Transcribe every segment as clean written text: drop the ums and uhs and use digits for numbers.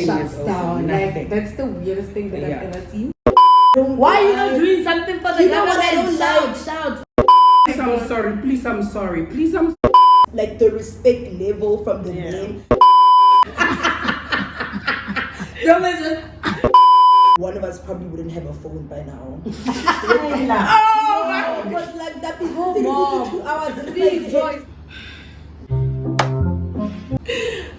shuts down. Like, Nothing. that's the weirdest thing that Yeah. I've ever seen. Why are you not doing something for the government? Shout. Please, I'm sorry. Please, I'm sorry. Please, I'm Like the respect level from the men. One of us probably wouldn't have a phone by now. Oh, Because like that is taking you to 2 hours and it's like,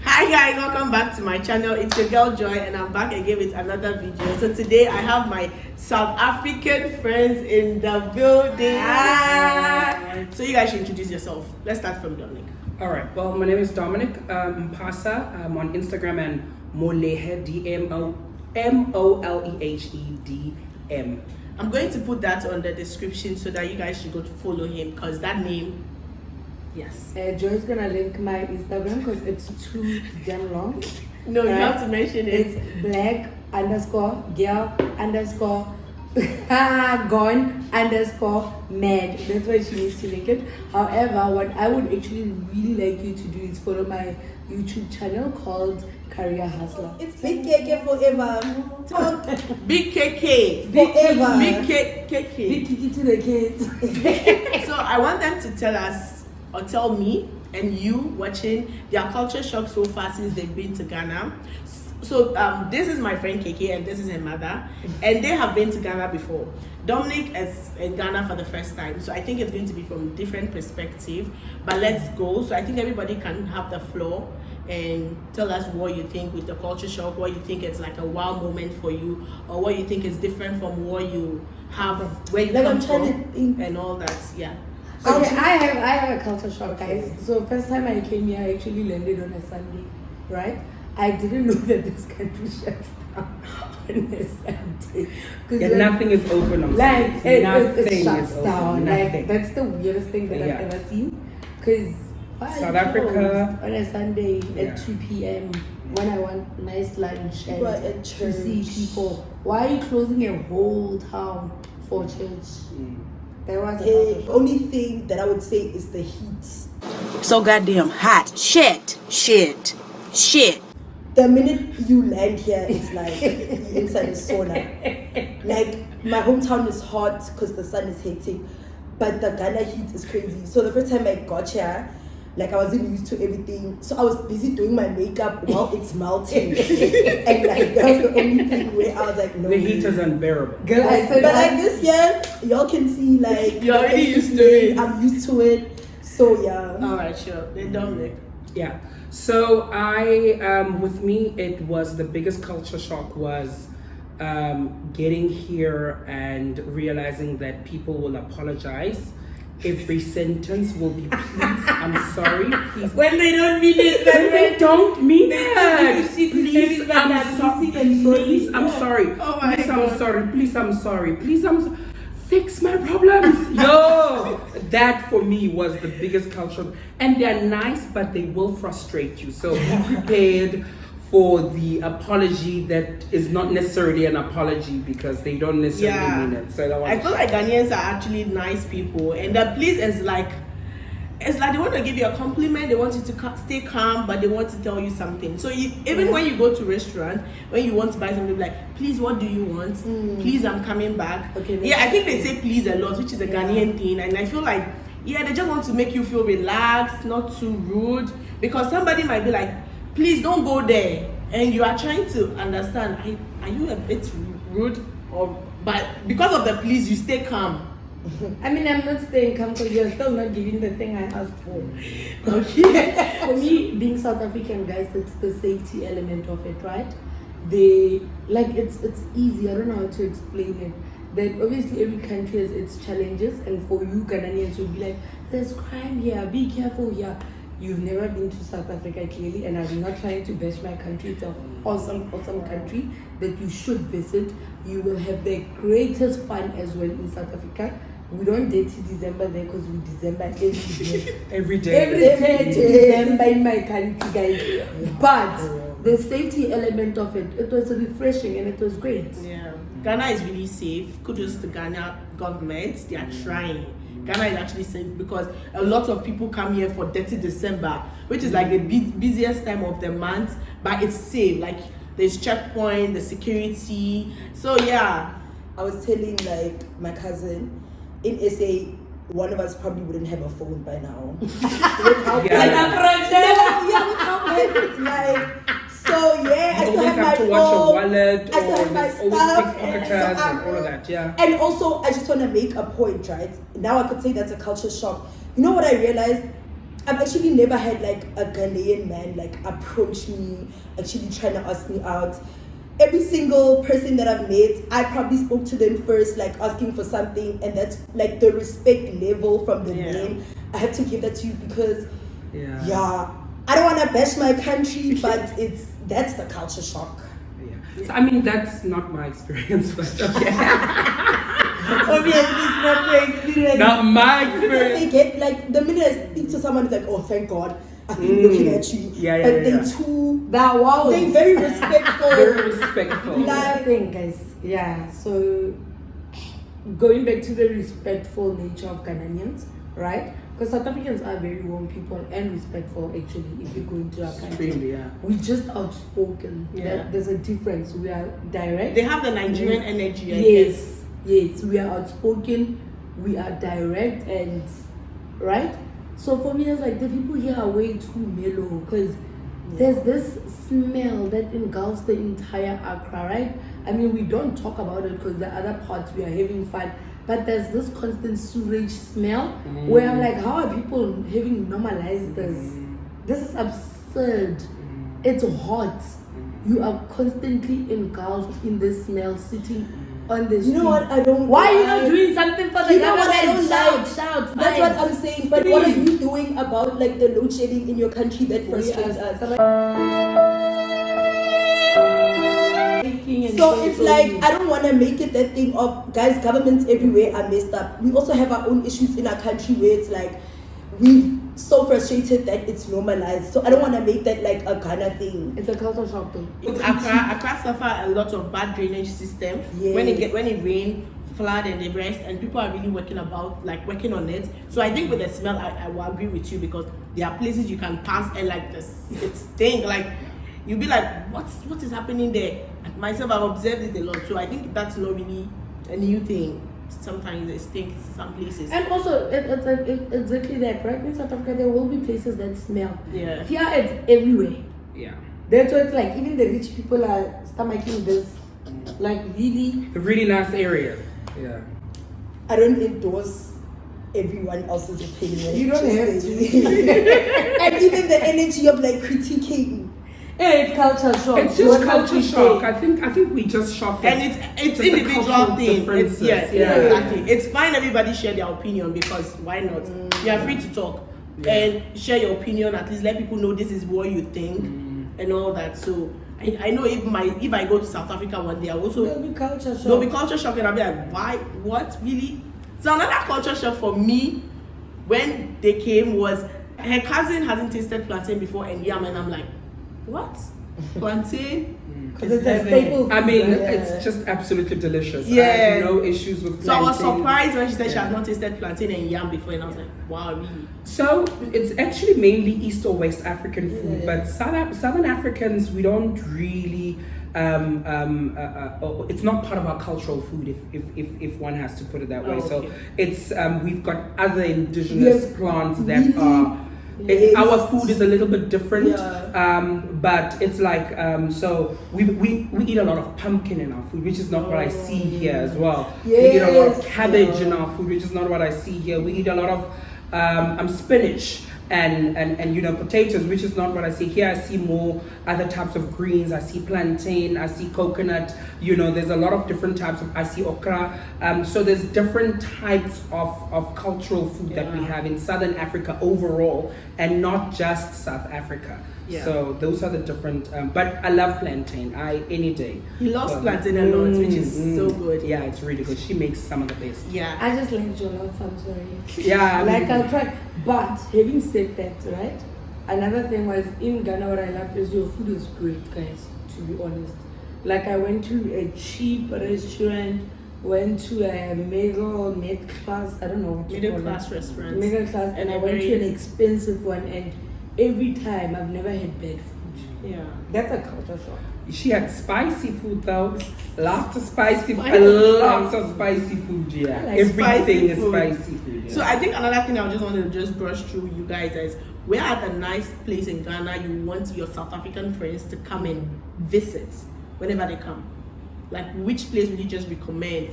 Hi guys, welcome back to my channel. It's your girl Joy and I'm back again with another video. So today I have my South African friends in the building. So you guys should introduce yourself. Let's start from Dominic. All right. Well, my name is Dominic Mpasa. I'm on Instagram and Molehe DMOLEHEDM. I'm going to put that on the description so that you guys should go to follow him because that name, yes. Joy's gonna link my Instagram because it's too damn long. No, you have to mention it. It's black_girl_gone_mad. That's why she needs to link it. However, what I would actually really like you to do is follow my YouTube channel called Career Hustler. it's big KK forever. Talk Big KK. forever. Big KK. Big Kiki to the kids. So I want them to tell us or tell me and you watching their culture shock so far since they've been to Ghana. So this is my friend KK and this is her mother, and they have been to Ghana before. Dominic is in Ghana for the first time, so I think it's going to be from a different perspective. But let's go. So I think everybody can have the floor and tell us what you think with the culture shock, what you think it's like a wow moment for you, or what you think is different from what you have, where you Like come I'm trying from, to think. and all that. Yeah. Okay, I have a culture shock, guys. So first time I came here, I actually landed on a Sunday, right? I didn't know that this country shuts down on a Sunday. Yeah, nothing is open on Like Sundays. it shuts is open. down. Nothing. Like that's the weirdest thing that Yeah. I've ever seen. Because South Africa on a Sunday Yeah. at 2 p.m. when I want nice lunch People are and at to see church. people. Why are you closing a whole town for church? There was a The only thing that I would say is the heat. So goddamn hot. Shit. The minute you land here, it's like you're inside a sauna. Like my hometown is hot because the sun is hitting, but the Ghana heat is crazy. So the first time I got here, like I wasn't used to everything, so I was busy doing my makeup while it's melting, and like that was the only thing where I was like, no. The heat is unbearable. girl. I said, But like this year, y'all can see like You're already used to it. I'm used to it, so yeah. All right, sure. Then Dominic. Yeah. So with me, it was the biggest culture shock was getting here and realizing that people will apologize. Every sentence will be please, I'm sorry, please. when they don't mean it, When they don't mean it. Please, I'm sorry. Please, I'm sorry. Oh my Please, God. I'm sorry. Please, I'm sorry. Please, fix my problems. Yo, that for me was the biggest culture. And they're nice, but they will frustrate you. So be prepared for the apology that is not necessarily an apology because they don't necessarily mean it. So I feel like Ghanaians are actually nice people, and the please is like, it's like they want to give you a compliment, they want you to stay calm, but they want to tell you something. So even when you go to restaurant, when you want to buy something, like, please, what do you want? Please, I'm coming back. Okay, Yeah, I think they say please a lot, which is a Ghanaian thing, and I feel like, yeah, they just want to make you feel relaxed, not too rude, because somebody might be like, please don't go there, and you are trying to understand, are you a bit rude, but because of the please, you stay calm. I mean, I'm not staying calm because you're still not giving the thing I asked for. Okay. For me, being South African, guys, it's the safety element of it, right? They like it's easy. I don't know how to explain it. That obviously every country has its challenges, and for you Ghanaians will be like, there's crime here, be careful here. You've never been to South Africa clearly, and I'm not trying to bash my country. It's an awesome country that you should visit. You will have the greatest fun as well in South Africa. We don't date in December there because we December every day. every day. Every day December in my country, guys. But the safety element of it was refreshing and it was great. Yeah, Ghana is really safe. Kudos to Ghana government. They are trying. Ghana is actually safe because a lot of people come here for Detty December, which is like the busiest time of the month, but it's safe. Like there's checkpoint, the security. So yeah. I was telling like my cousin in SA, one of us probably wouldn't have a phone by now. With how with how bad it's like. So yeah, I You still always have my have to watch your phone. wallet, I still or have my there's always stuff, pickpocketers so and all of that. Yeah. And also, I just want to make a point, right? Now I could say that's a culture shock. You know what I realized? I've actually never had like a Ghanaian man like approach me, actually trying to ask me out. Every single person that I've met, I probably spoke to them first, like asking for something, and that's like the respect level from the men. I have to give that to you because, I don't want to bash my country, but that's the culture shock. Yeah. So, I mean, that's not my experience, but okay. Obviously, it's not my experience. Not my They experience. get like the minute I speak to someone, it's like, oh, thank God, I've been looking at you. But they too, they're very respectful. Very respectful. Another thing, guys. Yeah. So going back to the respectful nature of Ghanaians, right? Because South Africans are very warm people and respectful. Actually, if you go into our country, Extremely, we're just outspoken. Yeah. There's a difference. We are direct. They have the Nigerian energy, I guess. Yes, we are outspoken, we are direct, and right. So for me, it's like the people here are way too mellow because there's this smell that engulfs the entire Accra, right? I mean, we don't talk about it because the other parts we are having fun, but there's this constant sewage smell where I'm like, how are people having normalized this? This is absurd. It's hot. You are constantly engulfed in this smell, sitting on the street. You know what? I don't. Why are you not doing something for the You know what I government? don't like? Shout. That's what I'm saying. But what are you doing about like the load shedding in your country that frustrates us? So it's like I don't want to make it that thing of guys, governments everywhere are messed up. We also have our own issues in our country where it's like we've so frustrated that it's normalized. So I don't want to make that like a Ghana thing. It's a culture shock though. Accra suffer a lot of bad drainage system. Yes. When it rain, flood and the rest, and people are really working on it. So I think with the smell, I will agree with you because there are places you can pass and like this, it stink. Like you'll be like, what is happening there? And myself, I've observed it a lot. So I think that's not really a new thing. Sometimes it stinks some places. And also, it's exactly that, right? In South Africa, there will be places that smell. Yeah. Here, it's everywhere. Yeah. That's why it's like even the rich people are stomaching this, like really nice areas. Yeah. I don't endorse everyone else's opinion. You don't have to. And even the energy of like critiquing. Yeah, it's culture shock. It's just culture shock. I think we just shocked. And it's the individual cultural thing. differences. Exactly. It's fine everybody share their opinion because why not? You are free to talk and share your opinion. At least let people know this is what you think and all that. So I know if I go to South Africa one day, I also There'll be culture shock. there'll be culture shock and I'll be like, why? What really? So another culture shock for me when they came was her cousin hasn't tasted plantain before and yam, and I'm like, what? Plantain? Because it's a staple. I mean, food, it's just absolutely delicious. I Yeah. have no issues with plantain. So I was surprised when she said she had not tasted plantain and yam before, and I was like, wow, really? So it's actually mainly East or West African food, but Southern Africans, we don't really. It's not part of our cultural food, if one has to put it that way. Oh, okay. So it's we've got other indigenous plants that really? are. Yes. Our food is a little bit different, Yeah. but it's like so we eat a lot of pumpkin in our food, which is not what I see here as well. We eat a lot of Yes. cabbage in our food, which is not what I see here. We eat a lot of spinach and potatoes, which is not what I see here. I see more other types of greens. I see plantain, I see coconut, there's a lot of different types of, I see okra. So there's different types of cultural food that we have in Southern Africa overall, and not just South Africa. Yeah. So those are the different, but I love plantain, any day. He loves plantain a lot, which is so good. Yeah, it's really good. She makes some of the best. Yeah. I just like jollof, I'm sorry. Yeah, Like I'll try. But having said that, right? Another thing was in Ghana, what I love is your food is great, guys, to be honest. Like I went to a cheap restaurant, went to a mid class, I don't know what to Middle call class it. restaurant. Middle class, and I went to an expensive one, and every time I've never had bad food. Yeah. That's a culture shock. She had spicy food though. Lots of spicy food. Spicy. Lots of spicy food, yeah. I like Everything spicy is food. spicy food. Yeah. So I think another thing I just wanted to just brush through you guys is we're at a nice place in Ghana you want your South African friends to come and visit whenever they come. Like which place would you just recommend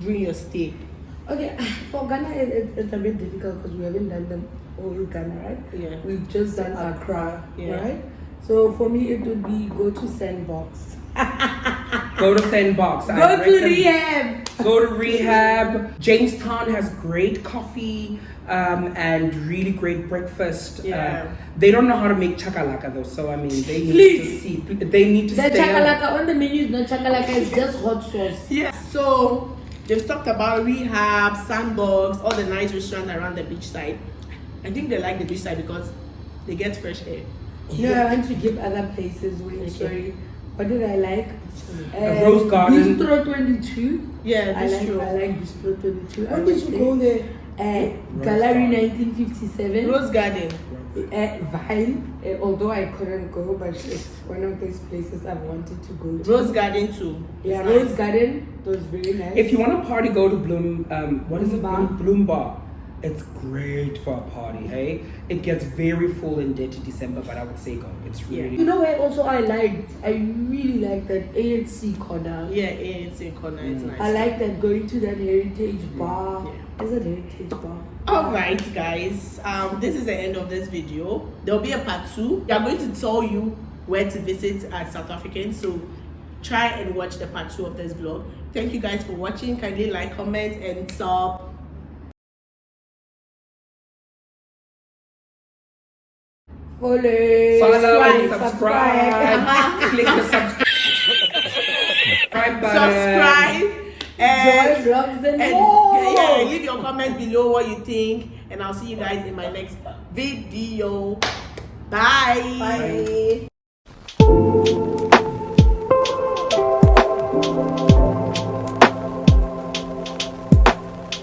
during your stay? Okay, for Ghana, it's a bit difficult because we haven't done the whole Ghana, right? Yeah. We've just done Accra, Yeah. right? So for me, it would be go to Sandbox. Go to Sandbox. Go to Rehab. Go to Rehab. Jamestown has great coffee and really great breakfast. Yeah. They don't know how to make chakalaka though, so I mean they need Please. to see. They need to The stay out. chakalaka on the menu is not chakalaka, it's just hot sauce. Yeah. So they've talked about Rehab, Sandbox, all the nice restaurants around the beachside. I think they like the beachside because they get fresh air. No, I want to give other places. Wait, Okay. sorry. What did I like? Rose Garden. Bistro 22. Yeah, I that's like, true. I like Bistro 22. When did you go there? Gallery 1957. Rose Garden. Vine. Although I couldn't go, but it's one of those places I've wanted to go to. Rose Garden too. Yeah, It's Rose nice. Garden. It was very nice. If you want to party, go to Bloom. What is it? Bloom Bar. Bloom Bar. It's great for a party. Hey, it gets very full in Detty December, but I would say go. It's really. You know where also I liked? I really liked that ANC corner. Yeah, it's in corner. It's nice. I like that going to that heritage bar. Yeah. Is it heritage bar? Alright guys, this is the end of this video. There'll be a part 2. We are going to tell you where to visit at South African, so try and watch the part 2 of this vlog. Thank you guys for watching. Kindly like, comment and sub. Follow, subscribe. Click the subscribe button. Subscribe and, Joy vlogs and and more. yeah, leave your comment below what you think, and I'll see you guys in my next video. Bye. Bye.